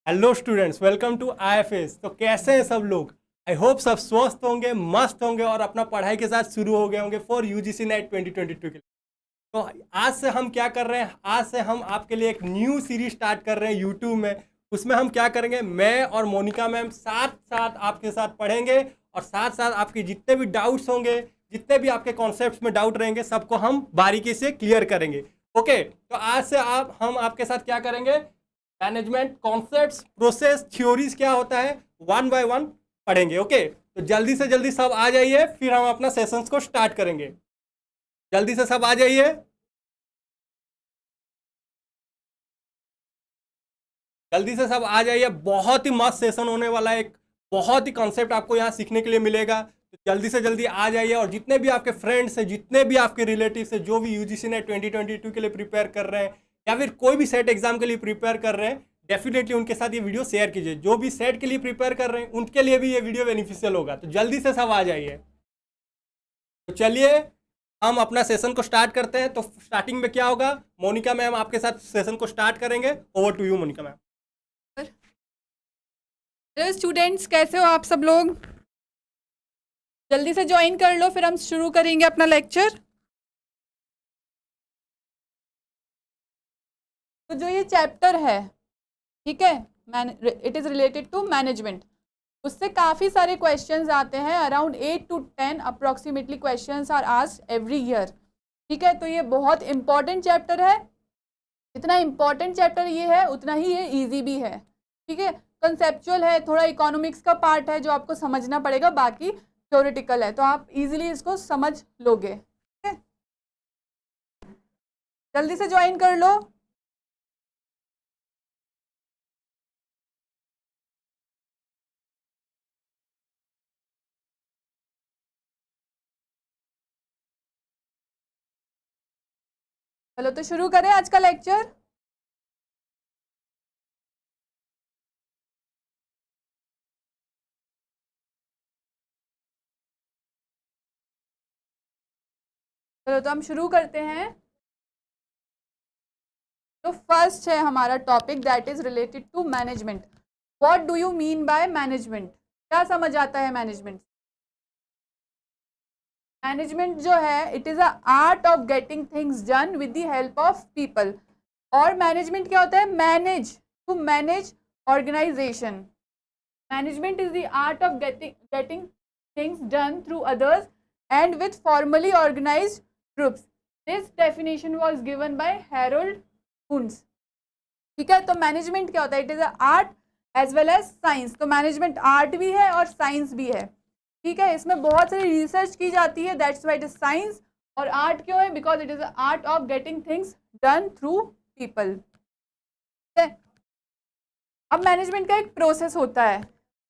Hello students, welcome to IFS. तो कैसे हैं सब लोग? आई होप सब स्वस्थ होंगे, मस्त होंगे और अपना पढ़ाई के साथ शुरू हो गए होंगे फॉर यूजीसी नेट 2022 के लिए। तो आज से हम क्या कर रहे हैं, आज से हम आपके लिए एक न्यू सीरीज स्टार्ट कर रहे हैं यूट्यूब में। उसमें हम क्या करेंगे, मैं और मोनिका मैम साथ साथ आपके साथ पढ़ेंगे और साथ साथ आपके जितने भी डाउट्स होंगे, जितने भी आपके कॉन्सेप्ट्स में डाउट रहेंगे, सबको हम बारीकी से क्लियर करेंगे। ओके, तो आज से हम आपके साथ क्या करेंगे, मैनेजमेंट कॉन्सेप्ट्स, प्रोसेस, थ्योरीज क्या होता है, वन बाय वन पढ़ेंगे। ओके, तो जल्दी से जल्दी सब आ जाइए, फिर हम अपना सेशंस को स्टार्ट करेंगे। जल्दी से सब आ जाइए। जल्दी से सब आ जाइए, बहुत ही मस्त सेशन होने वाला है। एक बहुत ही कॉन्सेप्ट आपको यहाँ सीखने के लिए मिलेगा। तो जल्दी से जल्दी आ जाइए और जितने भी आपके फ्रेंड्स हैं, जितने भी आपके रिलेटिव्स हैं, जो भी यूजीसी नेट 2022 के लिए प्रिपेयर कर रहे हैं या फिर कोई भी सेट एग्जाम के लिए प्रिपेयर कर रहे हैं, डेफिनेटली उनके साथ ये वीडियो शेयर कीजिए। जो भी सेट के लिए प्रिपेयर कर रहे हैं उनके लिए भी ये वीडियो बेनिफिशियल होगा। तो जल्दी से सब आ जाइए। तो चलिए हम अपना सेशन को स्टार्ट करते हैं। तो स्टार्टिंग में क्या होगा, मोनिका मैम आपके साथ सेशन को स्टार्ट करेंगे। Over to you Monika ma'am. Hello students, कैसे हो आप सब लोग? जल्दी से ज्वाइन कर लो, फिर हम शुरू करेंगे अपना लेक्चर। तो जो ये चैप्टर है, ठीक है, it is related to management. उससे काफ़ी सारे क्वेश्चंस आते हैं, around 8 to 10 approximately questions are asked every year. ठीक है, तो ये बहुत इंपॉर्टेंट चैप्टर है। जितना इंपॉर्टेंट चैप्टर ये है उतना ही ये ईजी भी है। ठीक है, कंसेप्चुअल है, थोड़ा इकोनॉमिक्स का पार्ट है जो आपको समझना पड़ेगा, बाकी थ्योरेटिकल है, तो आप इजीली इसको समझ लोगे। ठीक है, जल्दी से ज्वाइन कर लो। चलो तो शुरू करें आज का लेक्चर। चलो तो हम शुरू करते हैं। तो फर्स्ट है हमारा topic, that is related to management. What do you mean by management? क्या समझ आता है मैनेजमेंट? मैनेजमेंट जो है, it is a art of getting things done with the help of people. और मैनेजमेंट क्या होता है? Manage, to manage organisation. Management is the art of getting things done through others and with formally organized groups. This definition was given by Harold Kuntz. ठीक है, तो management क्या होता है? It is art as well as science. तो management art भी है और साइंस भी है। ठीक है, इसमें बहुत सारी रिसर्च की जाती है, that's why it is science. और आर्ट क्यों है? Because it is art of getting things done through people. ठीक है, अब मैनेजमेंट का एक प्रोसेस होता है,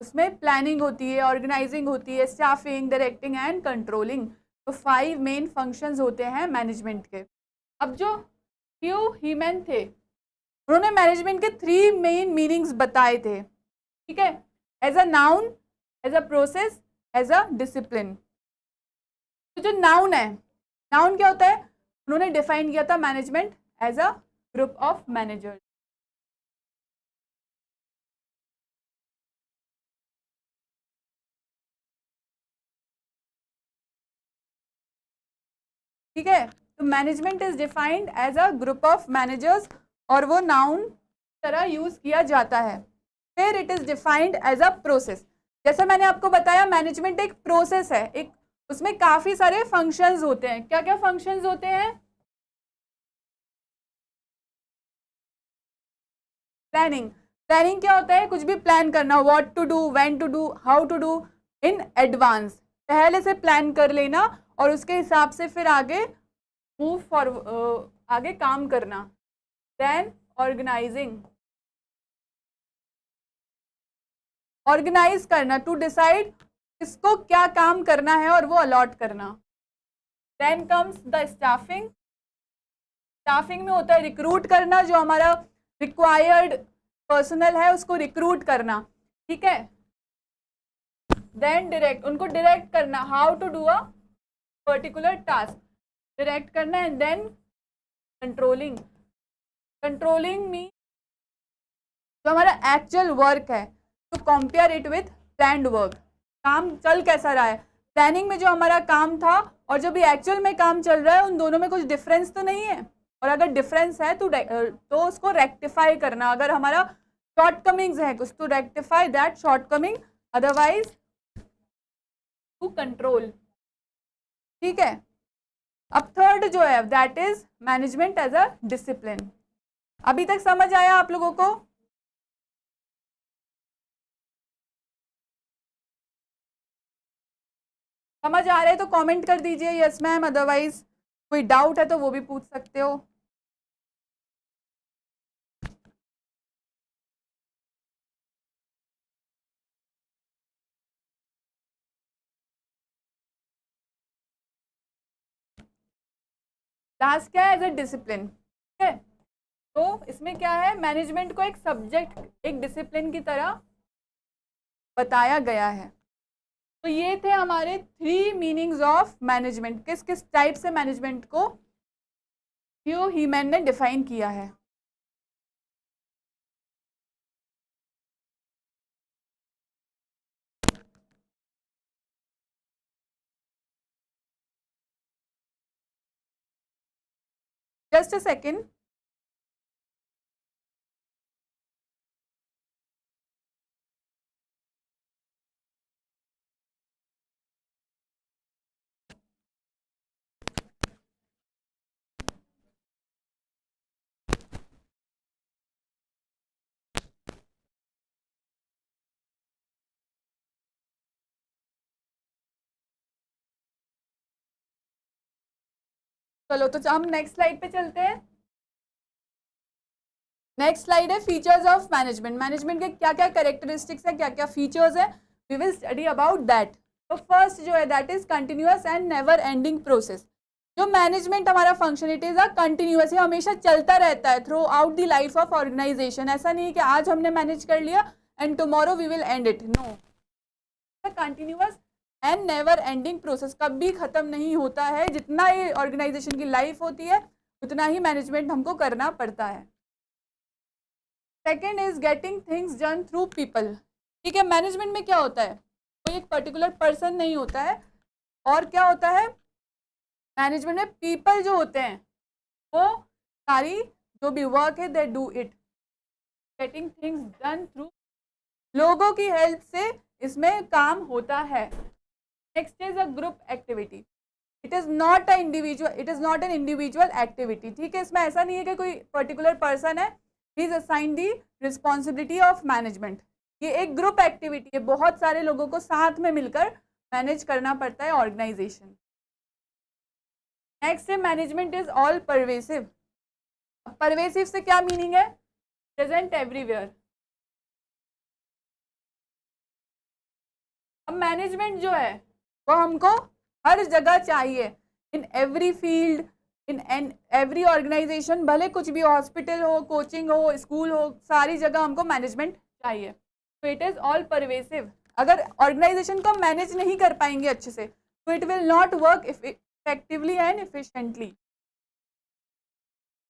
उसमें प्लानिंग होती है, ऑर्गेनाइजिंग होती है, स्टाफिंग, डायरेक्टिंग एंड कंट्रोलिंग। तो 5 मेन फंक्शंस होते हैं मैनेजमेंट के। अब जो ह्यू हीमन थे, उन्होंने मैनेजमेंट के 3 मेन मीनिंग्स बताए थे। ठीक है, as a noun, as a process, as a discipline. तो जो नाउन है, नाउन क्या होता है? उन्होंने डिफाइन किया था management as a group of managers. ठीक है, तो management is defined as a group of managers और वो नाउन तरह यूज किया जाता है। फिर it is defined as a process. जैसे मैंने आपको बताया, मैनेजमेंट एक प्रोसेस है, एक उसमें काफी सारे फंक्शंस होते हैं। क्या क्या फंक्शंस होते हैं? प्लानिंग। प्लानिंग क्या होता है? कुछ भी प्लान करना, what to do, when to do, how to do in advance. पहले से प्लान कर लेना और उसके हिसाब से फिर आगे मूव फॉर आगे काम करना। देन ऑर्गेनाइजिंग, ऑर्गेनाइज करना, टू डिसाइड किसको क्या काम करना है और वो अलॉट करना। Then comes the staffing. Staffing में होता है रिक्रूट करना, जो हमारा रिक्वायर्ड पर्सनल है उसको रिक्रूट करना। ठीक है, देन डायरेक्ट, उनको डायरेक्ट करना, how to do a particular task, direct करना। And then controlling. Controlling mean जो हमारा एक्चुअल वर्क है, to compare it with planned work, काम चल कैसा रहा है, प्लानिंग में जो हमारा काम था और जो भी एक्चुअल में काम चल रहा है उन दोनों में कुछ डिफरेंस तो नहीं है, और अगर डिफरेंस है तो उसको रेक्टिफाई करना, अगर हमारा शॉर्टकमिंग्स है कुछ तो rectify that shortcoming, otherwise to control. ठीक है, अब थर्ड जो है that is management as a discipline. अभी तक समझ आया आप लोगों को? समझ आ रहे हैं तो कमेंट कर दीजिए यस मैम, अदरवाइज कोई डाउट है तो वो भी पूछ सकते हो। लास्ट क्या है? As a discipline. ठीक है, तो इसमें क्या है, मैनेजमेंट को एक सब्जेक्ट, एक डिसिप्लिन की तरह बताया गया है। तो ये थे हमारे 3 मीनिंग्स ऑफ मैनेजमेंट, किस किस टाइप से मैनेजमेंट को ह्यू हीमैन ने डिफाइन किया है। Just a second. चलो तो हम नेक्स्ट स्लाइड पे चलते हैं। नेक्स्ट स्लाइड है फीचर्स ऑफ मैनेजमेंट। मैनेजमेंट के क्या क्या कैरेक्टरिस्टिक्स है, क्या क्या फीचर्स है, we will study about that. तो फर्स्ट जो है that is continuous and never ending process. जो मैनेजमेंट हमारा function, it is a continuous, ये हमेशा चलता रहता है throughout the life of organisation. ऐसा नहीं है कि आज हमने मैनेज कर लिया and tomorrow we will end it, no, continuous and never ending process, कभी खत्म नहीं होता है। जितना ये ऑर्गेनाइजेशन की लाइफ होती है उतना ही मैनेजमेंट हमको करना पड़ता है। Second is getting things done through people. ठीक है, मैनेजमेंट में क्या होता है, कोई एक पर्टिकुलर पर्सन नहीं होता है, और क्या होता है मैनेजमेंट में पीपल जो होते हैं वो सारी जो भी वर्क है they do it, getting things done through, लोगों की हेल्प से इसमें काम होता है। Next is a group activity, it is not a individual, it is not an individual activity. ठीक है, इसमें ऐसा नहीं है कि कोई पर्टिकुलर पर्सन है he is assign the responsibility of management. ये एक ग्रुप एक्टिविटी है, बहुत सारे लोगों को साथ में मिलकर मैनेज करना पड़ता है ऑर्गेनाइजेशन। नेक्स्ट है management is all pervasive. Pervasive से क्या मीनिंग है, प्रेजेंट एवरीवेयर। अब मैनेजमेंट जो है वो हमको हर जगह चाहिए, in every field, in every organisation, भले कुछ भी, हॉस्पिटल हो, कोचिंग हो, स्कूल हो, सारी जगह हमको मैनेजमेंट चाहिए। तो इट इज ऑल परवेसिव। अगर ऑर्गेनाइजेशन को मैनेज नहीं कर पाएंगे अच्छे से तो it will not work effectively and efficiently.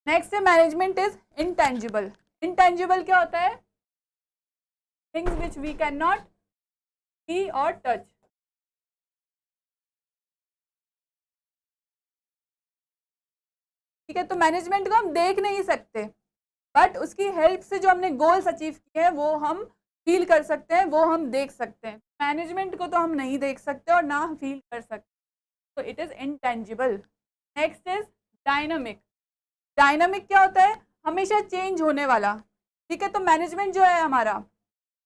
Next है मैनेजमेंट इज इंटेंजिबल। इंटेंजिबल क्या होता है, things which we can not see और टच। ठीक है, तो मैनेजमेंट को हम देख नहीं सकते बट उसकी हेल्प से जो हमने गोल्स अचीव किए हैं वो हम फील कर सकते हैं, वो हम देख सकते हैं। मैनेजमेंट को तो हम नहीं देख सकते और ना फील कर सकते, तो it is intangible. Next is dynamic. Dynamic क्या होता है, हमेशा चेंज होने वाला। ठीक है, तो मैनेजमेंट जो है हमारा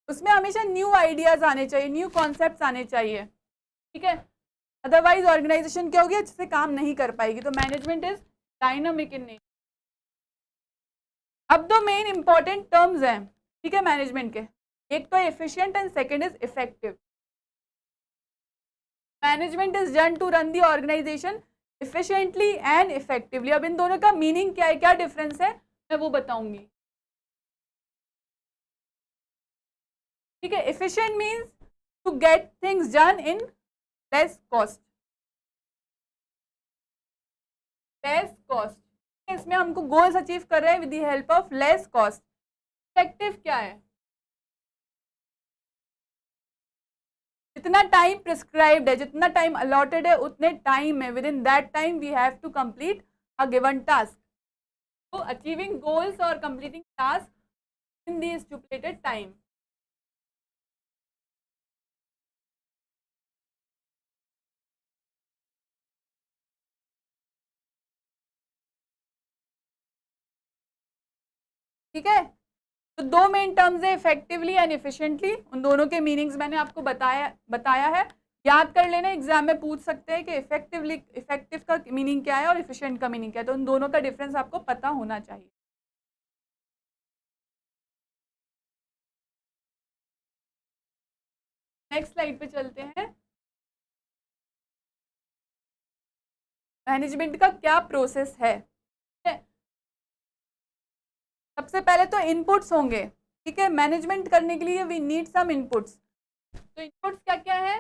उसमें हमेशा न्यू आइडियाज आने चाहिए, न्यू कॉन्सेप्ट्स आने चाहिए। ठीक है, अदरवाइज ऑर्गेनाइजेशन क्या होगी, अच्छे से काम नहीं कर पाएगी। तो management is dynamic in nature. अब दो मेन इंपॉर्टेंट टर्म्स हैं, ठीक है, मैनेजमेंट के, एक तो efficient and second is effective. Management is done to run the organisation efficiently and effectively. अब इन दोनों का मीनिंग क्या है, क्या डिफरेंस है, मैं वो बताऊंगी। ठीक है, efficient means to get things done in less cost, less cost. इसमें हमको गोल्स अचीव कर रहे हैं with the help of less cost. Effective क्या है? जितना टाइम प्रिस्क्राइब्ड है, जितना टाइम अलॉटेड है, उतने टाइम में, within that time we have to complete a given task. So achieving goals or completing tasks in the stipulated time. ठीक है, तो दो मेन टर्म्स है, इफेक्टिवली एंड इफिशिएंटली. उन दोनों के मीनिंग्स मैंने आपको बताया है. याद कर लेना, एग्जाम में पूछ सकते हैं कि इफेक्टिव का मीनिंग क्या है और इफिशिएंट का मीनिंग क्या है. तो उन दोनों का डिफरेंस आपको पता होना चाहिए. नेक्स्ट स्लाइड पे चलते हैं. मैनेजमेंट का क्या प्रोसेस है? सबसे पहले तो इनपुट्स होंगे. ठीक है, मैनेजमेंट करने के लिए वी नीड सम इनपुट्स. तो इनपुट्स क्या क्या है?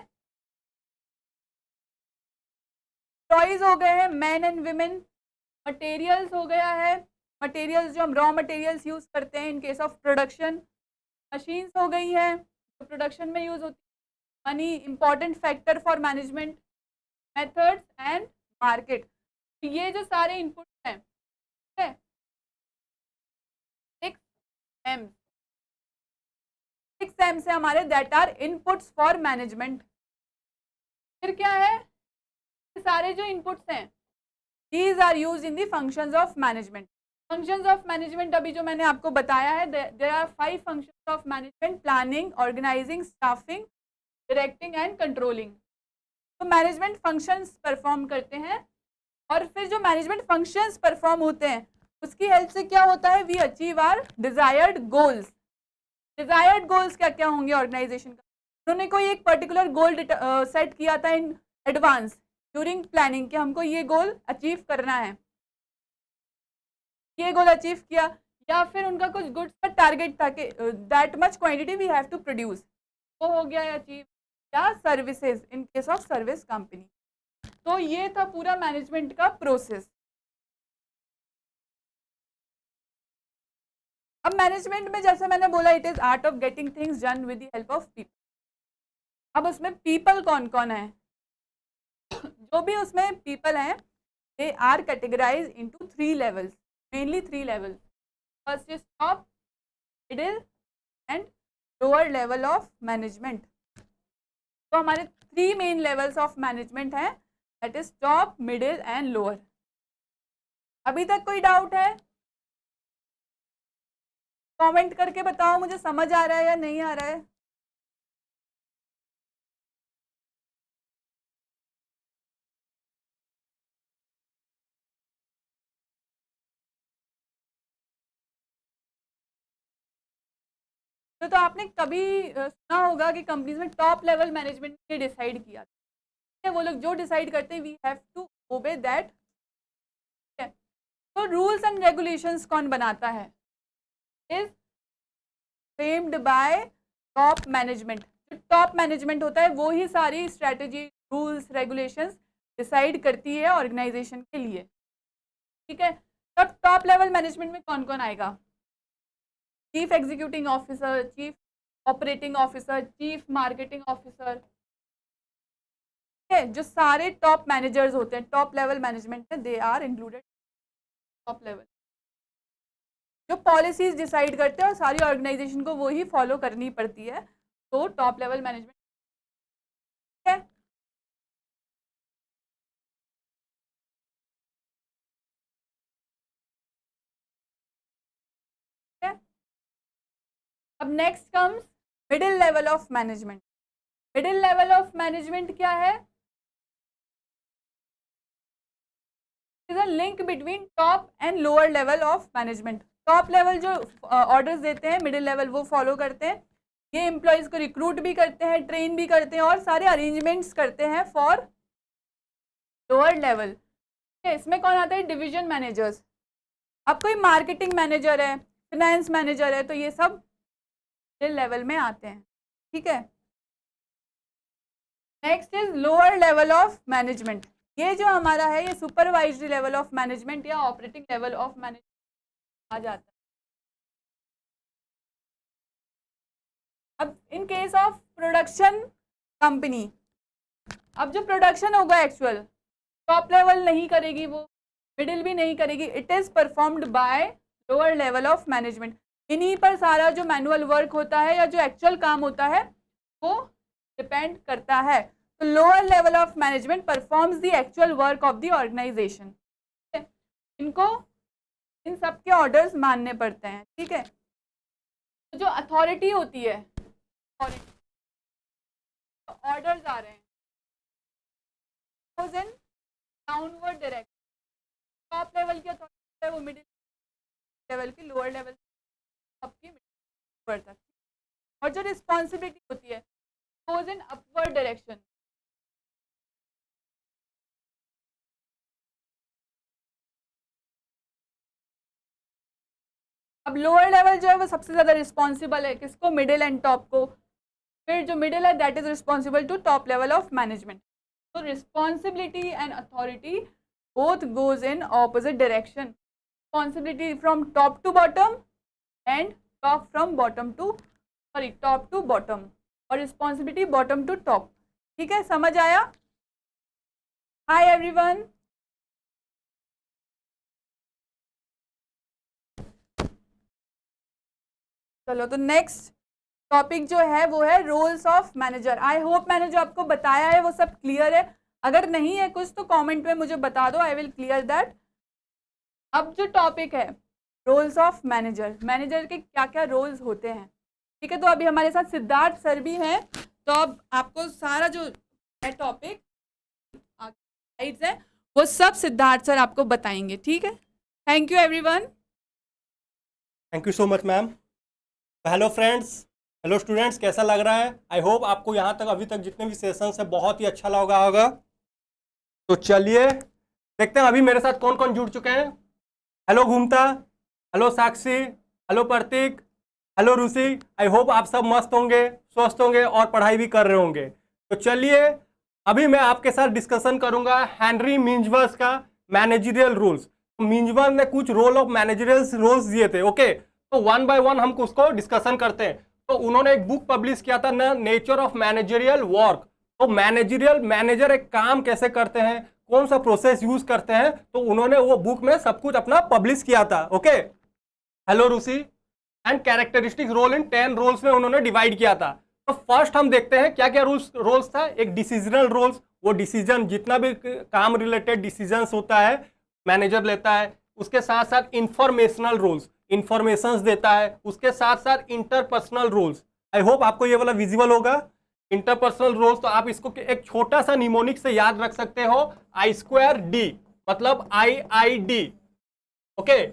एम्प्लॉइज हो गए हैं, मैन एंड विमेन. मटेरियल्स हो गया है, मटेरियल्स जो हम रॉ मटेरियल्स यूज करते हैं इन केस ऑफ प्रोडक्शन. मशीन्स हो गई हैं जो प्रोडक्शन में यूज होती है. Money important factor for management. Methods and market. ये जो सारे इनपुट्स हैं, ठीक है, 6 एम से हमारे that are inputs for management. फिर क्या है? सारे जो इनपुट्स हैं, these are use in the functions of management. Functions of management अभी जो मैंने आपको बताया है, there are 5 functions of management: planning, organising, staffing, directing and controlling. तो मैनेजमेंट फंक्शंस परफॉर्म करते हैं, और फिर जो मैनेजमेंट फंक्शंस परफॉर्म होते हैं उसकी हेल्प से क्या होता है? We achieve our desired goals. Desired goals क्या क्या होंगे ऑर्गेनाइजेशन का? उन्होंने कोई एक पर्टिकुलर गोल सेट किया था इन एडवांस ड्यूरिंग प्लानिंग कि हमको ये गोल अचीव करना है. ये गोल अचीव किया, या फिर उनका कुछ गुड्स का टारगेट था कि that much quantity we have to produce, वो हो गया अचीव. या services, in case of service company. तो ये था पूरा मैनेजमेंट का प्रोसेस. अब मैनेजमेंट में जैसे मैंने बोला, it is art of getting things done with the help of people. अब उसमें पीपल कौन कौन है? जो भी उसमें पीपल हैं, they are categorise into 3 levels, mainly 3 levels. First is top, middle and lower level of management. तो हमारे 3 मेन लेवल्स ऑफ मैनेजमेंट हैं, that is top, middle and lower. अभी तक कोई डाउट है? कमेंट करके बताओ मुझे समझ आ रहा है या नहीं आ रहा है. तो आपने कभी सुना होगा कि कंपनीज में टॉप लेवल मैनेजमेंट ने डिसाइड किया था. वो लोग जो डिसाइड करते हैं, we have to obey that. तो रूल्स एंड रेगुलेशंस कौन बनाता है? Is framed by top management. जो टॉप मैनेजमेंट होता है वो ही सारी स्ट्रेटजी, रूल्स, रेगुलेशंस डिसाइड करती है ऑर्गेनाइजेशन के लिए. ठीक है, तब टॉप लेवल मैनेजमेंट में कौन कौन आएगा? Chief executive officer, chief operating officer, chief marketing officer. जो सारे टॉप मैनेजर्स होते हैं, टॉप लेवल मैनेजमेंट में, they are included top level. जो पॉलिसीज डिसाइड करते हैं और सारी ऑर्गेनाइजेशन को वो ही फॉलो करनी पड़ती है. तो टॉप लेवल मैनेजमेंट है. अब next comes middle level of management. Middle level of management क्या है? Is a link between top and lower level of management. Top level जो ऑर्डर्स देते हैं, मिडिल लेवल वो फॉलो करते हैं. ये एम्प्लॉयज को रिक्रूट भी करते हैं, ट्रेन भी करते हैं और सारे अरेंजमेंट्स करते हैं फॉर लोअर लेवल. इसमें कौन आता है? Division managers. अब कोई मार्केटिंग मैनेजर है, फाइनेंस मैनेजर है, तो ये सब मिडिल लेवल में आते हैं. ठीक है, next is lower level of management. ये जो हमारा है, ये सुपरवाइजरी लेवल ऑफ मैनेजमेंट या ऑपरेटिंग लेवल ऑफ मैनेजमेंट आ जाता है. अब इन केस ऑफ प्रोडक्शन कंपनी, अब जो प्रोडक्शन होगा एक्चुअल टॉप लेवल नहीं करेगी, वो मिडिल भी नहीं करेगी, it is performed by lower level of management. इन्हीं पर सारा जो मैनुअल वर्क होता है या जो एक्चुअल काम होता है वो डिपेंड करता है। तो lower level of management performs the actual work of the organisation. इनको इन सब के ऑर्डर्स मानने पड़ते हैं, ठीक है। तो जो अथॉरिटी होती है, ऑर्डर्स आ रहे हैं in downward direction, top level की अथॉरिटी है वो मिडिल लेवल की, लोअर लेवल सबकी मिडिल तक, और जो रिस्पॉन्सिबिलिटी होती है गोज इन अपवर्ड डायरेक्शन। अब लोअर लेवल जो है वो सबसे ज़्यादा रिस्पॉन्सिबल है किसको, मिडिल एंड टॉप को, फिर जो मिडिल है that is responsible to top level of management. तो responsibility and authority both goes in opposite direction, responsibility from top to bottom and top to bottom और responsibility bottom to top। ठीक है, समझ आया? Hi everyone, चलो तो next topic जो है वो है roles of manager. I hope मैंने जो आपको बताया है वो सब क्लियर है, अगर नहीं है कुछ तो कमेंट में मुझे बता दो, आई विल क्लियर दैट। अब जो टॉपिक है रोल्स ऑफ मैनेजर, मैनेजर के क्या क्या रोल्स होते हैं, ठीक है। तो अभी हमारे साथ सिद्धार्थ सर भी हैं, तो अब आपको सारा जो है टॉपिक स्लाइड्स है वो सब सिद्धार्थ सर आपको बताएंगे, ठीक है। Thank you everyone. Thank you so much ma'am. Hello friends, hello students, कैसा लग रहा है? आई होप आपको यहाँ तक अभी तक जितने भी सेशंस है बहुत ही अच्छा लगा होगा। तो चलिए देखते हैं अभी मेरे साथ कौन कौन जुड़ चुके हैं। हेलो घूमता, हेलो साक्षी, हेलो प्रतीक, हेलो रूसी। आई होप आप सब मस्त होंगे, स्वस्थ होंगे और पढ़ाई भी कर रहे होंगे। तो चलिए अभी मैं आपके साथ डिस्कशन करूंगा हेनरी मिंजवर्स का मैनेजरियल रूल्स। मिंजवर ने कुछ रोल ऑफ मैनेजरियल रोल्स दिए थे, ओके। तो वन बाय वन हम उसको डिस्कशन करते हैं। तो उन्होंने एक बुक पब्लिश किया था ना, नेचर ऑफ मैनेजरियल वर्क। तो मैनेजरियल मैनेजर एक काम कैसे करते हैं, कौन सा प्रोसेस यूज करते हैं, तो उन्होंने वो बुक में सब कुछ अपना पब्लिश किया था, ओके। हेलो रूसी। And characteristic role in 10 roles में उन्होंने डिवाइड किया था। तो फर्स्ट हम देखते हैं क्या क्या रोल्स था। एक डिसीजनल रोल्स, वो डिसीजन जितना भी काम रिलेटेड डिसीजंस होता है मैनेजर लेता है। उसके साथ साथ इंफॉर्मेशनल रोल्स, इंफॉर्मेशंस देता है। उसके साथ साथ इंटरपर्सनल रोल्स, आई होप आपको ये वाला विजिबल होगा। इंटरपर्सनल रोल्स तो आप इसको एक छोटा सा निमोनिक से याद रख सकते हो, I2D मतलब IID, okay.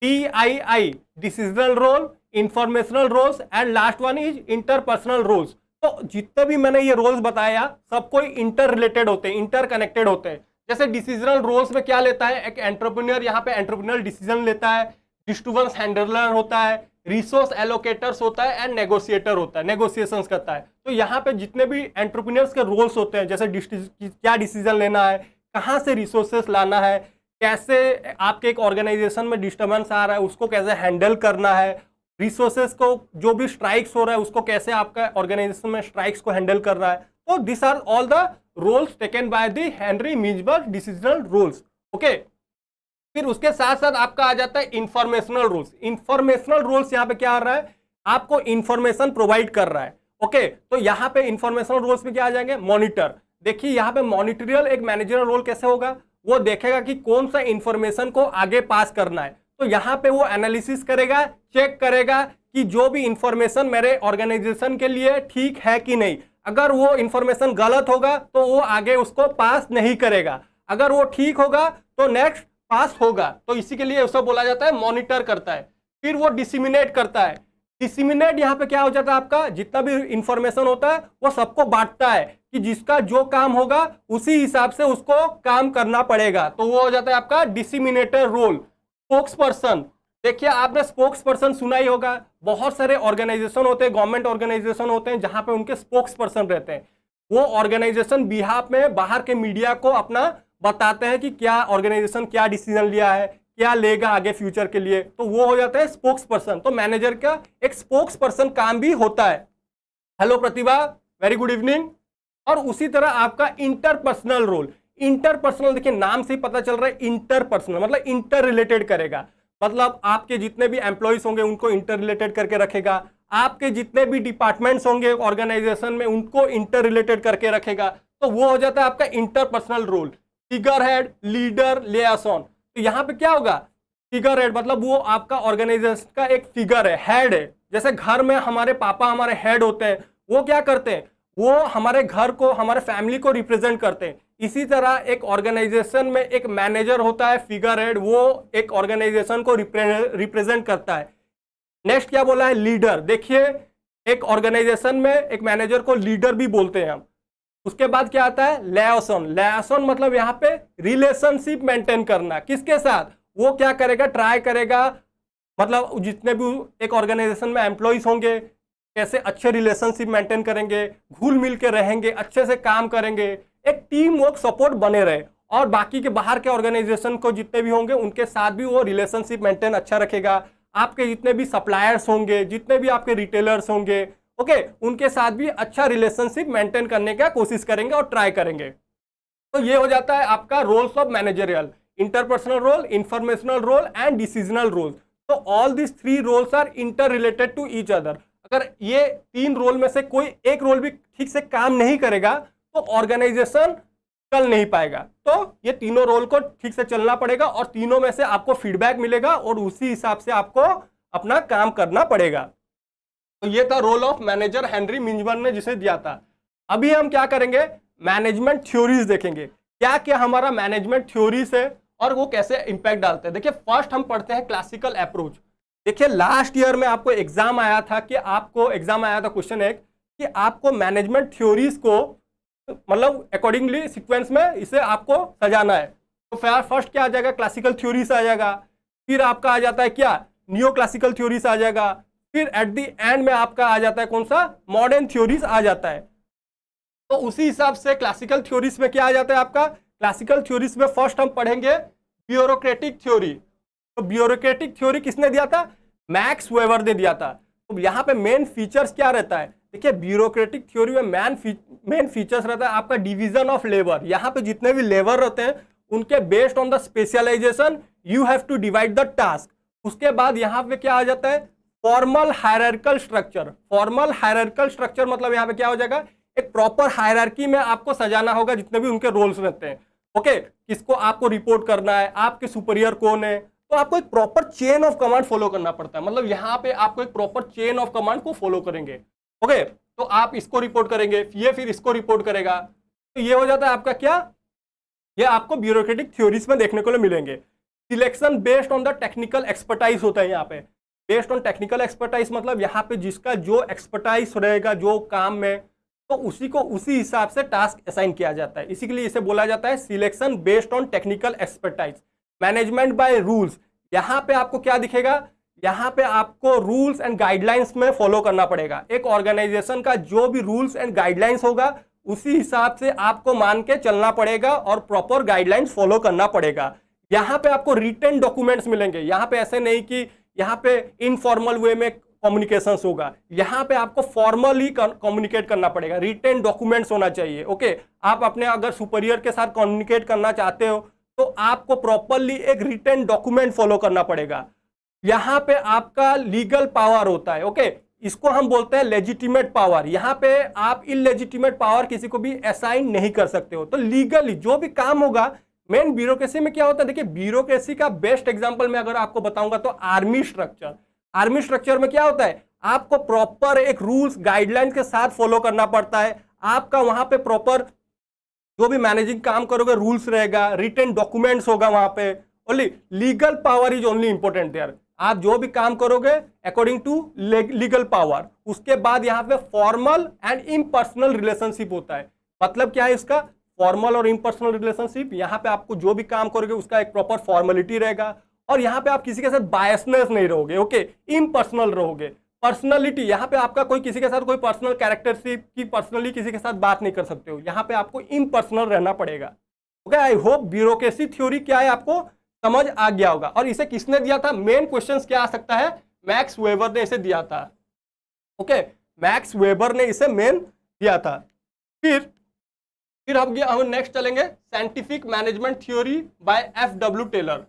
TII decisional role, informational roles and last one is interpersonal roles. तो जितने भी मैंने ये रोल्स बताया सब कोई इंटर रिलेटेड होते हैं, इंटर कनेक्टेड होते हैं। जैसे डिसीजनल रोल्स में क्या लेता है, एक एंटरप्रेन्योर यहाँ पे एंटरप्रेन्योर डिसीजन लेता है, डिस्ट्रीब्यूशन हैंडलर होता है, रिसोर्स एलोकेटर्स होता है एंड नेगोशिएटर होता है, नेगोशिएशंस करता है। तो यहाँ पे जितने भी एंटरप्रेन्योर्स के रोल्स होते हैं, जैसे क्या डिसीजन लेना है, कहाँ से रिसोर्सेस लाना है, कैसे आपके एक ऑर्गेनाइजेशन में डिस्टर्बेंस आ रहा है उसको कैसे हैंडल करना है, रिसोर्सेस को जो भी स्ट्राइक्स हो रहा है उसको कैसे आपका ऑर्गेनाइजेशन में स्ट्राइक्स को हैंडल कर रहा है। तो this are all the roles taken by the Henry Mintzberg decisional roles, okay. फिर उसके साथ साथ आपका आ जाता है इंफॉर्मेशनल रोल्स। इंफॉर्मेशनल रोल्स यहाँ पे क्या आ रहा है, आपको इंफॉर्मेशन प्रोवाइड कर रहा है, ओके। तो यहाँ पे इंफॉर्मेशनल रोल्स में क्या आ जाएंगे, मॉनिटर। देखिए यहाँ पे मॉनिटरियल एक मैनेजरियल रोल कैसे होगा, वो देखेगा कि कौन सा इंफॉर्मेशन को आगे पास करना है। तो यहाँ पे वो एनालिसिस करेगा, चेक करेगा कि जो भी इंफॉर्मेशन मेरे ऑर्गेनाइजेशन के लिए ठीक है कि नहीं। अगर वो इंफॉर्मेशन गलत होगा तो वो आगे उसको पास नहीं करेगा, अगर वो ठीक होगा तो नेक्स्ट पास होगा। तो इसी के लिए उसको बोला जाता है मॉनिटर करता है। फिर वो डिसिमिनेट करता है। डिसिमिनेट यहाँ पे क्या हो जाता है, आपका जितना भी इंफॉर्मेशन होता है वो सबको बांटता है कि जिसका जो काम होगा उसी हिसाब से उसको काम करना पड़ेगा। तो वो हो जाता है आपका डिसिमिनेटर रोल। स्पोक्स पर्सन, देखिए आपने स्पोक्स पर्सन सुना ही होगा। बहुत सारे ऑर्गेनाइजेशन होते हैं, गवर्नमेंट ऑर्गेनाइजेशन होते हैं जहां पे उनके स्पोक्स पर्सन रहते हैं। वो ऑर्गेनाइजेशन बिहाफ में बाहर के मीडिया को अपना बताते हैं कि क्या ऑर्गेनाइजेशन क्या डिसीजन लिया है, क्या लेगा आगे फ्यूचर के लिए। तो वो हो जाता है स्पोक्स पर्सन। तो मैनेजर का एक स्पोक्स पर्सन काम भी होता है, हेलो प्रतिभा, वेरी गुड इवनिंग। और उसी तरह आपका इंटरपर्सनल रोल, इंटरपर्सनल देखिए नाम से ही पता चल रहा है, इंटरपर्सनल मतलब इंटर रिलेटेड करेगा, मतलब आपके जितने भी एम्प्लॉइज होंगे उनको इंटर रिलेटेड करके रखेगा, आपके जितने भी डिपार्टमेंट्स होंगे ऑर्गेनाइजेशन में उनको इंटर रिलेटेड करके रखेगा, तो वो हो जाता है आपका interpersonal role. Figure head, leader, liaison, तो यहाँ पे क्या होगा, फिगर हेड मतलब वो आपका ऑर्गेनाइजेशन का एक फिगर है, हेड है। जैसे घर में हमारे पापा हमारे हेड होते हैं, वो क्या करते हैं, वो हमारे घर को, हमारे फैमिली को रिप्रेजेंट करते हैं। इसी तरह एक ऑर्गेनाइजेशन में एक मैनेजर होता है, फिगर हेड, वो एक ऑर्गेनाइजेशन को रिप्रेजेंट करता है। नेक्स्ट क्या बोला है, लीडर। देखिए एक ऑर्गेनाइजेशन में एक मैनेजर को लीडर भी बोलते हैं हम। उसके बाद क्या आता है, लियासॉन। लियासॉन मतलब यहाँ पे रिलेशनशिप मेंटेन करना, किसके साथ, वो क्या करेगा, ट्राई करेगा, मतलब जितने भी एक ऑर्गेनाइजेशन में एम्प्लॉइज होंगे कैसे अच्छे रिलेशनशिप मेंटेन करेंगे, घुल मिल के रहेंगे, अच्छे से काम करेंगे, एक टीम वर्क सपोर्ट बने रहे, और बाकी के बाहर के ऑर्गेनाइजेशन को जितने भी होंगे उनके साथ भी वो रिलेशनशिप मेंटेन अच्छा रखेगा। आपके जितने भी सप्लायर्स होंगे, जितने भी आपके रिटेलर्स होंगे, ओके, उनके साथ भी अच्छा रिलेशनशिप मेंटेन करने का कोशिश करेंगे और ट्राई करेंगे। तो ये हो जाता है आपका roles of managerial, interpersonal role, informational role and decisional role. तो all this three roles are inter related to each other. अगर ये तीन रोल में से कोई एक रोल भी ठीक से काम नहीं करेगा तो ऑर्गेनाइजेशन चल नहीं पाएगा। तो ये तीनों रोल को ठीक से चलना पड़ेगा और तीनों में से आपको फीडबैक मिलेगा और उसी हिसाब से आपको अपना काम करना पड़ेगा। तो ये था रोल ऑफ मैनेजर, हेनरी मिंजबर्न ने जिसे दिया था। अभी हम क्या करेंगे, मैनेजमेंट थ्योरीज देखेंगे, क्या क्या हमारा मैनेजमेंट थ्योरीज है और वो कैसे इंपैक्ट डालते हैं। देखिए फर्स्ट हम पढ़ते हैं क्लासिकल अप्रोच। देखिए लास्ट ईयर में आपको एग्जाम आया था कि आपको एग्जाम आया था क्वेश्चन एक कि आपको मैनेजमेंट थ्योरीज को मतलब अकॉर्डिंगली सीक्वेंस में इसे आपको सजाना है। तो फर्स्ट क्या आ जाएगा, क्लासिकल थ्योरीज आ जाएगा, फिर आपका आ जाता है क्या, न्यू क्लासिकल थ्योरीज आ जाएगा, फिर एट द एंड में आपका आ जाता है कौन सा, मॉडर्न थ्योरीज आ जाता है। तो उसी हिसाब से क्लासिकल थ्योरीज में क्या आ जाता है आपका, क्लासिकल थ्योरीज में फर्स्ट हम पढ़ेंगे ब्यूरोक्रेटिक थ्योरी। तो ब्यूरोक्रेटिक थ्योरी किसने दिया था, मैक्स वेबर ने दिया था। तो यहाँ पे मेन फीचर्स क्या रहता है, देखिए ब्यूरोक्रेटिक थ्योरी में मेन फीचर्स रहता है आपका डिवीजन ऑफ लेबर। यहाँ पे जितने भी लेबर रहते हैं उनके based on the specialisation you have to divide the task. उसके बाद यहाँ पे क्या आ जाता है, formal hierarchical structure. Formal hierarchical structure मतलब यहाँ पे क्या हो जाएगा, एक प्रॉपर हायरार्की में आपको सजाना होगा जितने भी उनके रोल्स रहते हैं। ओके, किसको आपको रिपोर्ट करना है, आपके सुपीरियर कौन है, तो आपको एक proper chain of command follow करना पड़ता है। मतलब यहाँ पे आपको एक प्रॉपर चेन ऑफ कमांड को फॉलो करेंगे। ओके, तो आप इसको रिपोर्ट करेंगे, ये फिर इसको रिपोर्ट करेगा। तो ये हो जाता है आपका क्या, ये आपको ब्यूरोक्रेटिक थ्योरीज में देखने को मिलेंगे। Selection based on the technical expertise होता है यहाँ पे। बेस्ड ऑन टेक्निकल एक्सपर्टाइज मतलब यहाँ पे जिसका जो एक्सपर्टाइज रहेगा जो काम में, तो उसी को उसी हिसाब से टास्क असाइन किया जाता है। इसी के लिए इसे बोला जाता है selection based on technical expertise. Management by rules, यहाँ पे आपको क्या दिखेगा, यहाँ पे आपको रूल्स एंड गाइडलाइंस में फॉलो करना पड़ेगा। एक ऑर्गेनाइजेशन का जो भी रूल्स एंड गाइडलाइंस होगा उसी हिसाब से आपको मान के चलना पड़ेगा और प्रॉपर गाइडलाइंस फॉलो करना पड़ेगा। यहाँ पे आपको रिटन डॉक्यूमेंट्स मिलेंगे। यहाँ पे ऐसे नहीं कि यहाँ पे इनफॉर्मल वे में कम्युनिकेशन होगा, यहाँ पे आपको फॉर्मली कम्युनिकेट करना पड़ेगा, रिटन डॉक्यूमेंट्स होना चाहिए। ओके, आप अपने अगर सुपीरियर के साथ कम्युनिकेट करना चाहते हो तो आपको प्रॉपरली एक रिटन डॉक्यूमेंट फॉलो करना पड़ेगा। यहाँ पे आपका लीगल पावर होता है। ओके, इसको हम बोलते हैं लेजिटिमेट पावर। यहाँ पे आप इलेजिटिमेट पावर किसी को भी असाइन नहीं कर सकते हो। तो लीगली जो भी काम होगा, मेन ब्यूरोक्रेसी में क्या होता है, देखिए ब्यूरोक्रेसी का बेस्ट एग्जांपल मैं अगर आपको बताऊंगा तो आर्मी स्ट्रक्चर। आर्मी स्ट्रक्चर में क्या होता है, आपको प्रॉपर एक रूल्स गाइडलाइन के साथ फॉलो करना पड़ता है। आपका वहां पे प्रॉपर जो भी मैनेजिंग काम करोगे रूल्स रहेगा, रिटन डॉक्यूमेंट्स होगा वहां पे। Only legal power is only important there. आप जो भी काम करोगे अकॉर्डिंग टू लीगल पावर। उसके बाद यहाँ पे फॉर्मल एंड इम्पर्सनल रिलेशनशिप होता है। मतलब क्या है इसका, फॉर्मल और इम्पर्सनल रिलेशनशिप, यहाँ पे आपको जो भी काम करोगे उसका एक प्रॉपर फॉर्मेलिटी रहेगा और यहाँ पे आप किसी के साथ बायसनेस नहीं रहोगे। ओके, इम्पर्सनल रहोगे। पर्सनलिटी, यहाँ पे आपका कोई किसी के साथ कोई पर्सनल कैरेक्टरिस्टिक की पर्सनली किसी के साथ बात नहीं कर सकते हो। यहाँ पे आपको इम्पर्सनल रहना पड़ेगा। Okay, I hope bureaucracy theory क्या है आपको समझ आ गया होगा। और इसे किसने दिया था, मेन क्वेश्चन क्या आ सकता है, मैक्स वेबर ने इसे दिया था। ओके, मैक्स वेबर ने इसे मेन दिया था। फिर हम नेक्स्ट चलेंगे scientific management theory by F W. Taylor.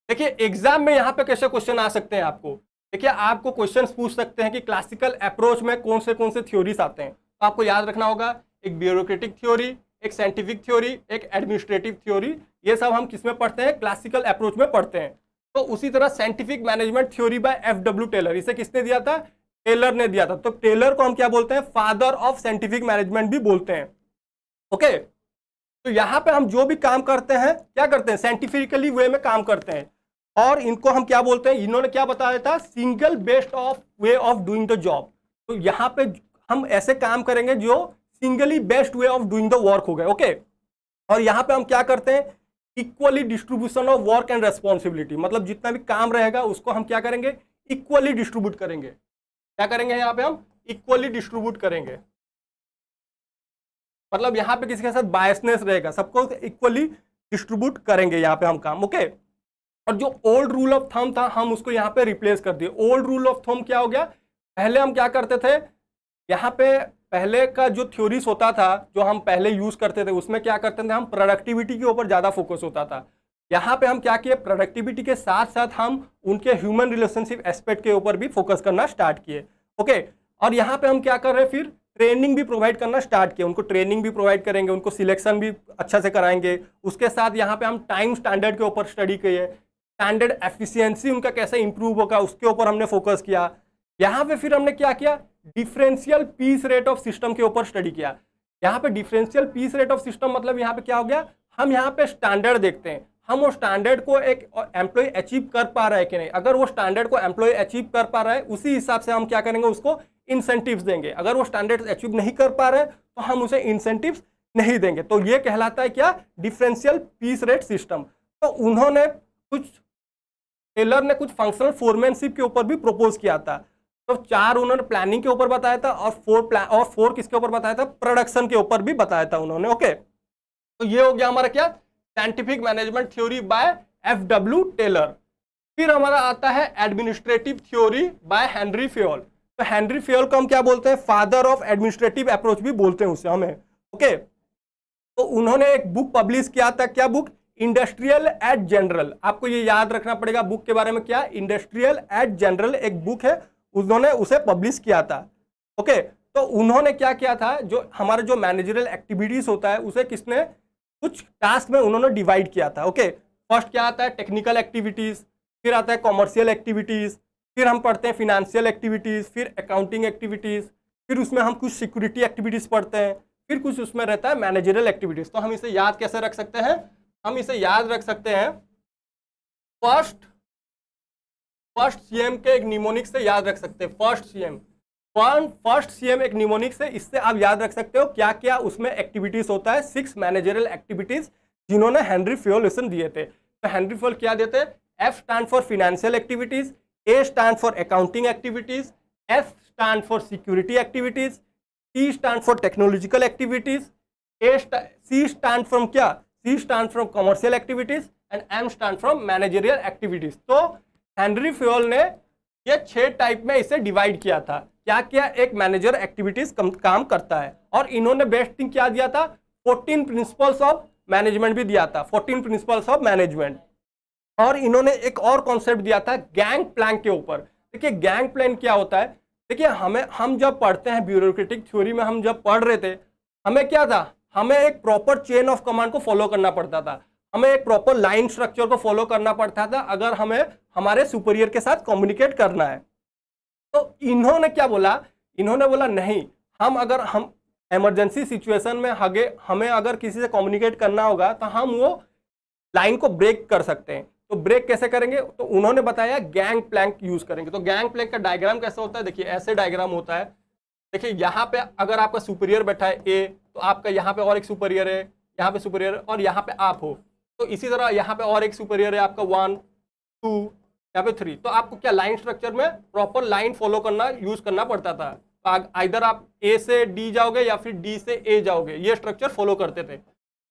देखिए एग्जाम में यहाँ पे कैसे क्वेश्चन आ सकते हैं आपको, देखिए आपको क्वेश्चंस पूछ सकते हैं कि क्लासिकल अप्रोच में कौन से थ्योरीज आते हैं। तो आपको याद रखना होगा एक ब्यूरोक्रेटिक थ्योरी, एक साइंटिफिक थ्योरी, एक एडमिनिस्ट्रेटिव थ्योरी, ये सब हम किस में पढ़ते हैं, क्लासिकल अप्रोच में पढ़ते हैं। तो उसी तरह scientific management theory by F W. Taylor, इसे किसने दिया था, टेलर ने दिया था। तो टेलर को हम क्या बोलते हैं, फादर ऑफ साइंटिफिक मैनेजमेंट भी बोलते हैं। ओके, तो यहाँ पे हम जो भी काम करते हैं क्या करते हैं, साइंटिफिकली वे में काम करते हैं, और इनको हम क्या बोलते हैं, इन्होंने क्या बताया था, single best of way of doing the job. तो यहाँ पे हम ऐसे काम करेंगे जो singly best way of doing the work हो गए। ओके, और यहाँ पे हम क्या करते हैं, equally distribution of work and responsibility, मतलब जितना भी काम रहेगा उसको हम क्या करेंगे, इक्वली डिस्ट्रीब्यूट करेंगे। क्या करेंगे यहाँ पे हम, इक्वली डिस्ट्रीब्यूट करेंगे, मतलब यहाँ पे किसी के साथ बायसनेस रहेगा, सबको इक्वली डिस्ट्रीब्यूट करेंगे यहाँ पे हम काम। ओके, और जो ओल्ड रूल ऑफ थंब था हम उसको यहाँ पे रिप्लेस कर दिए। ओल्ड रूल ऑफ थंब क्या हो गया, पहले हम क्या करते थे, यहाँ पे पहले का जो थ्योरीज होता था जो हम पहले यूज करते थे उसमें क्या करते थे, हम प्रोडक्टिविटी के ऊपर ज्यादा फोकस होता था। यहाँ पे हम क्या किए, प्रोडक्टिविटी के साथ साथ हम उनके ह्यूमन रिलेशनशिप एस्पेक्ट के ऊपर भी फोकस करना स्टार्ट किए। ओके, और यहाँ पे हम क्या कर रहे हैं, फिर ट्रेनिंग भी प्रोवाइड करना स्टार्ट किया, उनको ट्रेनिंग भी प्रोवाइड करेंगे, उनको सिलेक्शन भी अच्छा से कराएंगे। उसके साथ यहाँ पे हम टाइम स्टैंडर्ड के ऊपर स्टडी किए, स्टैंडर्ड एफिशिएंसी उनका कैसे इंप्रूव होगा उसके ऊपर हमने फोकस किया। यहाँ पे फिर हमने क्या किया, differential piece rate of system के ऊपर स्टडी किया। यहाँ पे differential piece rate of system मतलब यहाँ पे क्या हो गया, हम यहाँ पे स्टैंडर्ड देखते हैं, हम वो स्टैंडर्ड को एक एम्प्लॉय अचीव कर पा रहा है कि नहीं। अगर वो स्टैंडर्ड को एम्प्लॉय अचीव कर पा रहा है उसी हिसाब से हम क्या करेंगे, उसको इंसेंटिव्स देंगे। अगर वो स्टैंडर्ड अचीव नहीं कर पा रहे हैं तो हम उसे इंसेंटिव्स नहीं देंगे। तो ये कहलाता है क्या, डिफरेंशियल पीस रेट सिस्टम। तो उन्होंने टेलर ने कुछ फंक्शनल फोरमैनशिप के ऊपर भी प्रपोज किया था। तो 4 उन्होंने प्लानिंग के ऊपर बताया था और 4 किसके ऊपर बताया था, प्रोडक्शन के ऊपर भी बताया था उन्होंने। ओके, तो ये हो गया हमारा क्या, scientific management theory by F W. Taylor. फिर हमारा आता है administrative theory by Henri Fayol. तो हेनरी फेयोल को हम क्या बोलते हैं, फादर ऑफ एडमिनिस्ट्रेटिव अप्रोच भी बोलते हैं उसे हमें। ओके, तो उन्होंने एक बुक पब्लिश किया था, क्या बुक, इंडस्ट्रियल एट जनरल। आपको ये याद रखना पड़ेगा बुक के बारे में, क्या, इंडस्ट्रियल एट जनरल एक बुक है, उन्होंने उसे पब्लिश किया था। ओके, तो उन्होंने क्या किया था, जो हमारा जो मैनेजरियल एक्टिविटीज होता है उसे किसने कुछ टास्क में उन्होंने डिवाइड किया था। ओके, फर्स्ट क्या आता है, टेक्निकल एक्टिविटीज, फिर आता है कॉमर्शियल एक्टिविटीज, फिर हम पढ़ते हैं फिनेंशियल एक्टिविटीज, फिर अकाउंटिंग एक्टिविटीज, फिर उसमें हम कुछ सिक्योरिटी एक्टिविटीज पढ़ते हैं, फिर कुछ उसमें रहता है मैनेजरियल एक्टिविटीज। तो हम इसे याद कैसे रख सकते हैं, हम इसे याद रख सकते हैं फर्स्ट सीएम के एक निमोनिक से याद रख सकते हैं। फर्स्ट सीएम एक निमोनिक से, इससे आप याद रख सकते हो क्या क्या उसमें एक्टिविटीज होता है, 6 मैनेजरियल एक्टिविटीज जिन्होंने हेनरी फेयोल दिए थे। तो हेनरी फेयोल क्या देते हैं, F stand for financial activities, A stand for accounting activities, F stand for security activities, T stand for technological activities, C stand from क्या, C stand from commercial activities and M stand from managerial activities. तो Henry Fayol ने ये 6 type में इसे divide किया था, क्या क्या एक मैनेजर एक्टिविटीज काम करता है। और इन्होंने बेस्ट थिंग क्या दिया था, 14 प्रिंसिपल्स ऑफ मैनेजमेंट भी दिया था, 14 प्रिंसिपल्स ऑफ मैनेजमेंट। और इन्होंने एक और कॉन्सेप्ट दिया था गैंग प्लैंक के ऊपर। देखिए गैंग प्लैंक क्या होता है, देखिए हम जब पढ़ते हैं ब्यूरोक्रेटिक थ्योरी में, हम जब पढ़ रहे थे हमें क्या था, हमें एक प्रॉपर चेन ऑफ कमांड को फॉलो करना पड़ता था, हमें एक प्रॉपर लाइन स्ट्रक्चर को फॉलो करना पड़ता था अगर हमें हमारे सुपीरियर के साथ कम्युनिकेट करना है। तो इन्होंने क्या बोला, इन्होंने बोला नहीं, हम इमरजेंसी सिचुएशन में हमें अगर किसी से कम्युनिकेट करना होगा तो हम वो लाइन को ब्रेक कर सकते हैं। तो ब्रेक कैसे करेंगे, तो उन्होंने बताया गैंग प्लैंक यूज करेंगे। तो गैंग प्लैंक का डायग्राम कैसा होता है, देखिए ऐसे डायग्राम होता है। देखिए यहाँ पे अगर आपका सुपीरियर बैठा है ए, तो आपका यहाँ पे और एक सुपीरियर है, यहाँ पे सुपीरियर और यहाँ पे आप हो। तो इसी तरह यहाँ पे और एक सुपीरियर है आपका 1 2, यहाँ पे 3। तो आपको क्या लाइन स्ट्रक्चर में प्रॉपर लाइन फॉलो करना यूज करना पड़ता था। इधर आप ए से डी जाओगे या फिर डी से ए जाओगे, ये स्ट्रक्चर फॉलो करते थे।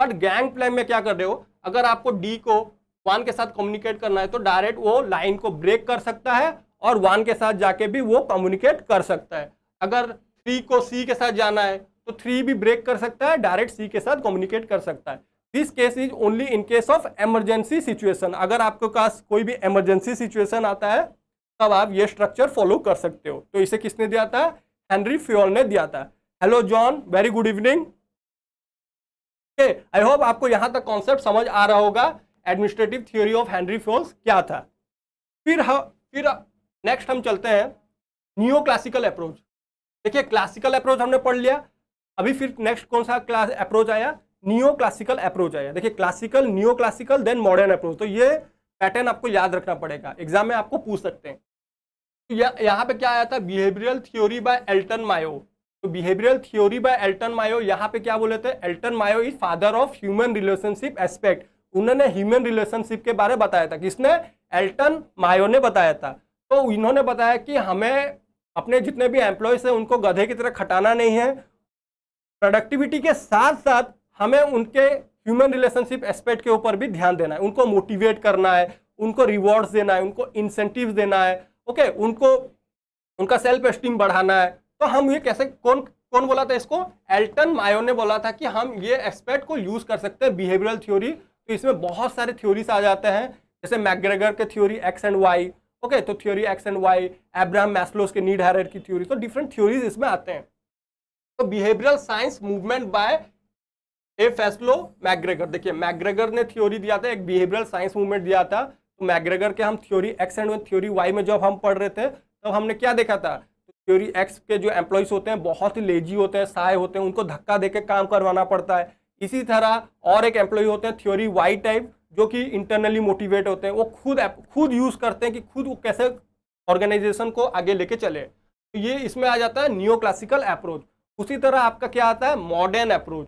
बट गैंग प्लैंक में क्या कर रहे हो, अगर आपको डी को 1 के साथ कम्युनिकेट करना है तो डायरेक्ट वो लाइन को ब्रेक कर सकता है और 1 के साथ जाके भी वो कम्युनिकेट कर सकता है। अगर 3 को C के साथ जाना है तो 3 भी ब्रेक कर सकता है, डायरेक्ट C के साथ कम्युनिकेट कर सकता है। This case is only in case of emergency situation. अगर आपके पास कोई भी इमरजेंसी सिचुएशन आता है तब आप ये स्ट्रक्चर फॉलो कर सकते हो। तो इसे किसने दिया था? हेनरी फ्योल ने दिया था। Hello John, very good evening. I hope आपको यहां तक कॉन्सेप्ट समझ आ रहा होगा administrative theory of Henri Fayol's क्या था। फिर नेक्स्ट हम चलते हैं नियो क्लासिकल अप्रोच। देखिए क्लासिकल अप्रोच हमने पढ़ लिया, अभी फिर नेक्स्ट कौन सा क्लास अप्रोच आया? नियो क्लासिकल अप्रोच आया। देखिए classical, neo classical, then modern approach. तो ये पैटर्न आपको याद रखना पड़ेगा, एग्जाम में आपको पूछ सकते हैं। तो यहाँ पे क्या आया था? Behavioural theory by Elton Mayo. तो behavioural theory by Elton Mayo, यहाँ पे क्या बोले थे? Elton Mayo is father of human relationship aspect. उन्होंने ह्यूमन रिलेशनशिप के बारे में बताया था। किसने? एल्टन मायो ने बताया था। तो इन्होंने बताया कि हमें अपने जितने भी एम्प्लॉयज हैं उनको गधे की तरह खटाना नहीं है, प्रोडक्टिविटी के साथ साथ हमें उनके ह्यूमन रिलेशनशिप एस्पेक्ट के ऊपर भी ध्यान देना है, उनको मोटिवेट करना है, उनको रिवॉर्ड्स देना है, उनको इंसेंटिव्स देना है, ओके, उनको उनका सेल्फ एस्टीम बढ़ाना है। तो हम ये कैसे, कौन बोला था इसको? एल्टन मायो ने बोला था कि हम ये एस्पेक्ट को यूज कर सकते हैं बिहेवियरल थ्योरी। तो इसमें बहुत सारे थ्योरीज आ जाते हैं, जैसे मैकग्रेगर के theory X and Y, okay, तो theory X and Y, Abraham Maslow's के नीड हायरार्की थ्योरी, तो डिफरेंट थ्योरीज इसमें आते हैं। तो behavioural science movement by A फेस्लो मैकग्रेगर। देखिए मैकग्रेगर ने थ्योरी दिया था, एक बिहेवियरल साइंस मूवमेंट दिया था। तो मैकग्रेगर के हम theory X and theory Y में जब हम पढ़ रहे थे तब हमने क्या देखा था? थ्योरी एक्स के जो एम्प्लॉयज होते हैं बहुत ही लेजी होते हैं, साय होते हैं, उनको धक्का देके काम करवाना पड़ता है। इसी तरह और एक एम्प्लॉय होते हैं थ्योरी वाई टाइप, जो कि इंटरनली मोटिवेट होते हैं, वो खुद यूज करते हैं कि खुद वो कैसे ऑर्गेनाइजेशन को आगे लेके चले। तो ये इसमें आ जाता है नियो क्लासिकल अप्रोच। उसी तरह आपका क्या आता है? Modern approach.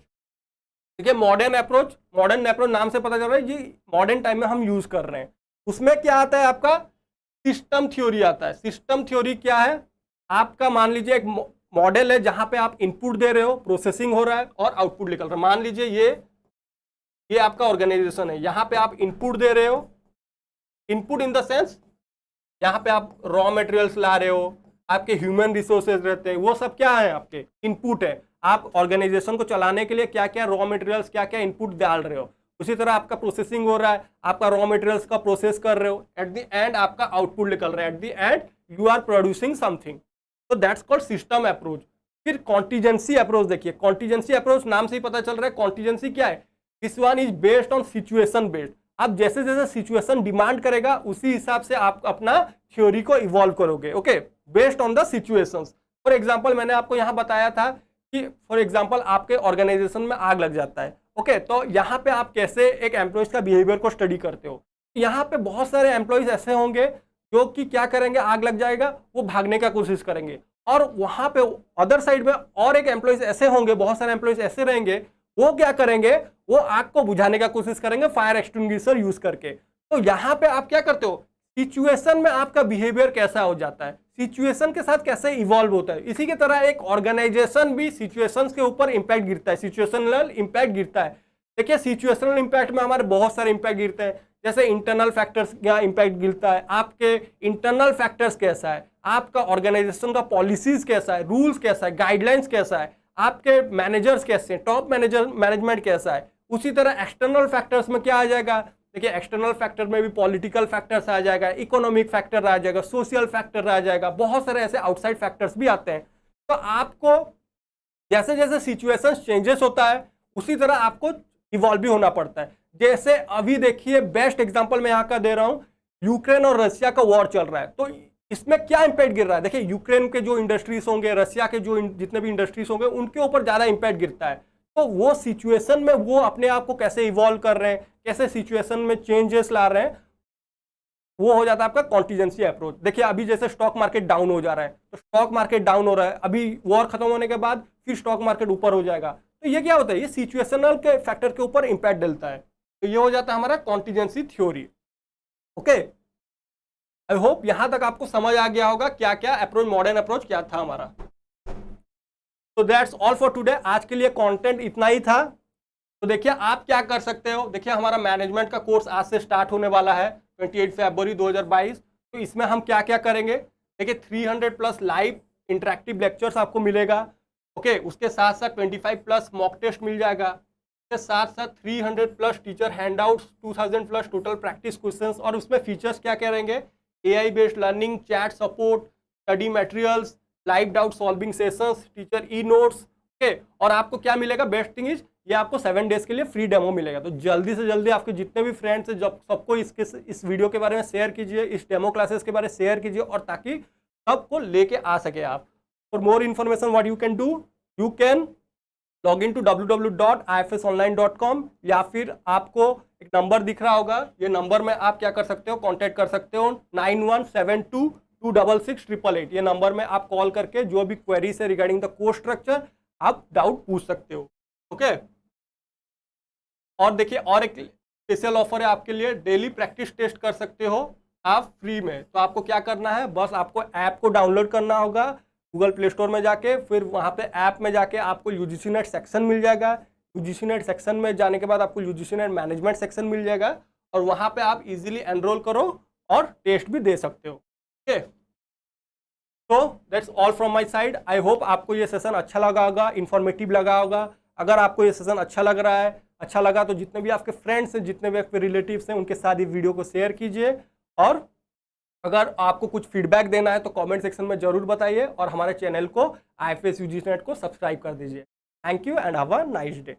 देखिए मॉडर्न अप्रोच नाम से पता चल रहा है ये मॉडर्न टाइम में हम यूज कर रहे हैं। उसमें क्या आता है? आपका सिस्टम थ्योरी आता है। सिस्टम थ्योरी क्या है? आपका मान लीजिए एक मॉडल है जहां पे आप इनपुट दे रहे हो, प्रोसेसिंग हो रहा है और आउटपुट निकल रहा है। मान लीजिए ये आपका ऑर्गेनाइजेशन है, यहाँ पे आप इनपुट दे रहे हो, इनपुट इन द सेंस यहाँ पे आप रॉ मटेरियल्स ला रहे हो, आपके ह्यूमन रिसोर्सेज रहते हैं, वो सब क्या है? आपके इनपुट है। आप ऑर्गेनाइजेशन को चलाने के लिए क्या क्या रॉ मटेरियल्स, क्या क्या इनपुट डाल रहे हो। उसी तरह आपका प्रोसेसिंग हो रहा है, आपका रॉ मटेरियल्स का प्रोसेस कर रहे हो, एट द एंड आपका आउटपुट निकल रहा है, at the end you are producing something. तो दैट्स कॉल्ड सिस्टम अप्रोच। फिर कॉन्टीजेंसी अप्रोच। देखिए कॉन्टीजेंसी अप्रोच नाम से ही पता चल रहा है कॉन्टीजेंसी क्या है। This one is based on situation based. आप जैसे जैसे सिचुएशन डिमांड करेगा उसी हिसाब से आप अपना थ्योरी को इवॉल्व करोगे, okay, based on the situations. For example मैंने आपको यहाँ बताया था कि फॉर एग्जांपल आपके ऑर्गेनाइजेशन में आग लग जाता है, ओके, तो यहाँ पे आप कैसे एक एम्प्लॉयज का बिहेवियर को स्टडी करते हो। यहाँ पे बहुत सारे एम्प्लॉयज ऐसे होंगे जो कि क्या करेंगे? आग लग जाएगा, वो भागने का कोशिश करेंगे, और वहां पे अदर साइड में और एक एम्प्लॉयज ऐसे होंगे, बहुत सारे एम्प्लॉयज ऐसे रहेंगे, वो क्या करेंगे? वो आग को बुझाने का कोशिश करेंगे फायर एक्सटिंग्विशर यूज करके। तो यहाँ पे आप क्या करते हो? सिचुएशन में आपका बिहेवियर कैसा हो जाता है, सिचुएशन के साथ कैसे इवॉल्व होता है। इसी की तरह एक ऑर्गेनाइजेशन भी सिचुएशंस के ऊपर इंपैक्ट गिरता है, सिचुएशनल इंपैक्ट गिरता है। देखिए सिचुएशनल इंपैक्ट में हमारे बहुत सारे इंपैक्ट गिरते हैं, जैसे इंटरनल फैक्टर्स का इंपैक्ट गिरता है, आपके इंटरनल फैक्टर्स कैसा है, आपका ऑर्गेनाइजेशन का पॉलिसीज कैसा है, रूल्स कैसा है, गाइडलाइंस कैसा है, आपके मैनेजर्स कैसे हैं, टॉप मैनेजमेंट कैसा है। उसी तरह एक्सटर्नल फैक्टर्स में क्या आ जाएगा? देखिए एक्सटर्नल फैक्टर में भी पॉलिटिकल फैक्टर्स आ जाएगा, इकोनॉमिक फैक्टर आ जाएगा, सोशल फैक्टर आ जाएगा, बहुत सारे ऐसे आउटसाइड फैक्टर्स भी आते हैं। तो आपको जैसे जैसे सिचुएशन चेंजेस होता है उसी तरह आपको इवॉल्व भी होना पड़ता है। जैसे अभी देखिए बेस्ट एग्जांपल मैं यहाँ का दे रहा हूँ, यूक्रेन और रशिया का वॉर चल रहा है, तो इसमें क्या इंपैक्ट गिर रहा है? देखिए यूक्रेन के जो इंडस्ट्रीज होंगे, रशिया के जो जितने भी इंडस्ट्रीज होंगे, उनके ऊपर ज़्यादा इंपैक्ट गिरता है। तो वो सिचुएशन में वो अपने आप को कैसे इवॉल्व कर रहे हैं, कैसे सिचुएशन में चेंजेस ला रहे हैं, वो हो जाता है आपका कॉन्टीजेंसी अप्रोच। देखिए अभी जैसे स्टॉक मार्केट डाउन हो जा रहा है, तो स्टॉक मार्केट डाउन हो रहा है, अभी वॉर खत्म होने के बाद फिर स्टॉक मार्केट ऊपर हो जाएगा। तो ये क्या होता है? ये सिचुएशनल के फैक्टर के ऊपर इंपैक्ट डालता है। तो ये हो जाता है हमारा contingency theory, okay. I hope यहां तक आपको समझ आ गया होगा क्या क्या अप्रोच, मॉडर्न अप्रोच क्या था हमारा। तो दैट्स ऑल फॉर टुडे। आज के लिए कंटेंट इतना ही था। तो देखिए आप क्या कर सकते हो, देखिए हमारा मैनेजमेंट का कोर्स आज से स्टार्ट होने वाला है 28 फरवरी 2022। तो इसमें हम क्या क्या करेंगे? देखिए 300 प्लस लाइव इंटरेक्टिव लेक्चर्स आपको मिलेगा। ओके, उसके साथ साथ 25+ मॉक टेस्ट मिल जाएगा। उसके साथ साथ 300+ teacher handouts, 2000+ total practice questions, और उसमें फीचर्स क्या क्या रहेंगे, AI based learning, chat support, study materials, live doubt solving sessions, teacher e notes. Okay, और आपको क्या मिलेगा, बेस्ट थिंग इज ये आपको 7 डेज के लिए फ्री डेमो मिलेगा। तो जल्दी से जल्दी आपके जितने भी फ्रेंड्स हैं जब सबको इस वीडियो के बारे में शेयर कीजिए, इस डेमो क्लासेस के बारे में शेयर कीजिए, और ताकि सबको लेके आ सके आप। For more information what you can do, you can log in to www.ifsonline.com, या फिर आपको एक नंबर दिख रहा होगा, ये नंबर में आप क्या कर सकते हो, कांटेक्ट कर सकते हो 9172266888। ये नंबर में आप कॉल करके जो भी क्वेरीज है रिगार्डिंग द कोर्स स्ट्रक्चर आप डाउट पूछ सकते हो। ओके, और देखिए और एक स्पेशल ऑफर है आपके लिए, डेली प्रैक्टिस टेस्ट कर सकते हो आप फ्री में। तो आपको क्या करना है, बस आपको ऐप को डाउनलोड करना होगा गूगल प्ले स्टोर में जाके, फिर वहाँ पे ऐप में जाके आपको UGC नेट सेक्शन मिल जाएगा। UGC नेट सेक्शन में जाने के बाद आपको UGC नेट मैनेजमेंट सेक्शन मिल जाएगा, और वहाँ पे आप इजीली एनरोल करो और टेस्ट भी दे सकते हो। ओके, तो that's all from my side. I hope आपको ये सेशन अच्छा लगा होगा, इन्फॉर्मेटिव लगा होगा। अगर आपको ये सेशन अच्छा लग रहा है, अच्छा लगा तो जितने भी आपके फ्रेंड्स हैं, जितने भी आपके रिलेटिव्स हैं, उनके साथ ये वीडियो को शेयर कीजिए। और अगर आपको कुछ फीडबैक देना है तो कमेंट सेक्शन में जरूर बताइए, और हमारे चैनल को IFS UGC नेट को सब्सक्राइब कर दीजिए। Thank you and have a nice day.